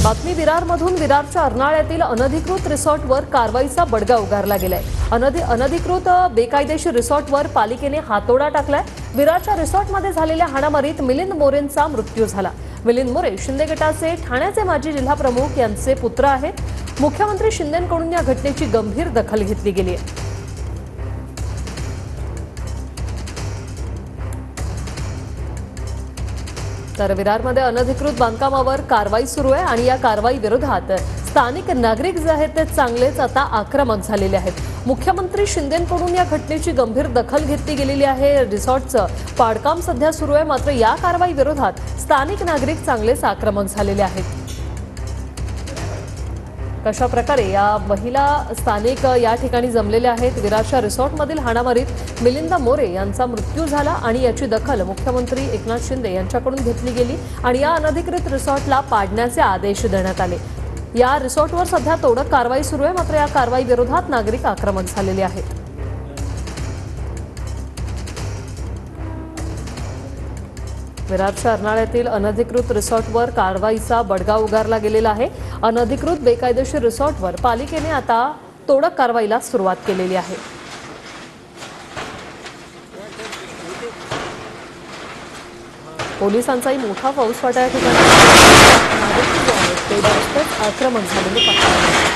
बातमी विरारमधून विरारच्या अर्नाळ्यातील अनधिकृत रिसॉर्टवर कारवाईचा बडगा उगारला गेलाय। अनधिकृत बेकायदेशीर रिसॉर्टवर पालिकेने हातोडा टाकलाय। विरारच्या रिसॉर्टमध्ये झालेल्या हाणामारीत मिलिंद मोरेंचा मृत्यू झाला। मिलिंद मोरे शिंदे गटाचे ठाण्याचे माजी जिल्हा प्रमुख यांचे पुत्र आहेत। मुख्यमंत्री शिंदेंकडून या घटनेची गंभीर दखल घेतली गेली आहे। तर विरारमध्ये अनधिकृत बांधकामावर कारवाई सुरू आहे आणि या कारवाई विरोधात स्थानिक नागरिक जे आहेत ते चांगलेच आता आक्रमक झालेले आहेत। मुख्यमंत्री शिंदेंकडून या घटनेची गंभीर दखल घेतली गेलेली आहे। रिसॉर्टचं पाडकाम सध्या सुरू आहे, मात्र या कारवाई विरोधात स्थानिक नागरिक चांगलेच आक्रमक झालेले आहेत। कशा प्रकारे या महिला स्थानिक या ठिकाणी जमलेल्या आहेत। विरारच्या रिसॉर्टमधील हाणामारीत मिलिंद मोरे यांचा मृत्यू झाला आणि याची दखल मुख्यमंत्री एकनाथ शिंदे यांच्याकडून घेतली गेली आणि या अनधिकृत रिसॉर्टला पाडण्याचे आदेश देण्यात आले। या रिसॉर्टवर सध्या तोडक कारवाई सुरू आहे, मात्र या कारवाई विरोधात नागरिक आक्रमक झालेले आहेत। विरारच्या अर्नाळ्यातील अनधिकृत रिसॉर्टवर कारवाईचा बडगा उगारला गेलेला आहे। अनधिकृत बेकायदेशीर रिसॉर्टवर पालिकेने आता तोडक कारवाईला सुरुवात केलेली आहे। पोलिसांचाही मोठा फौजफाटा या ठिकाणी ते जास्तच आक्रमक झालेले पाहतात।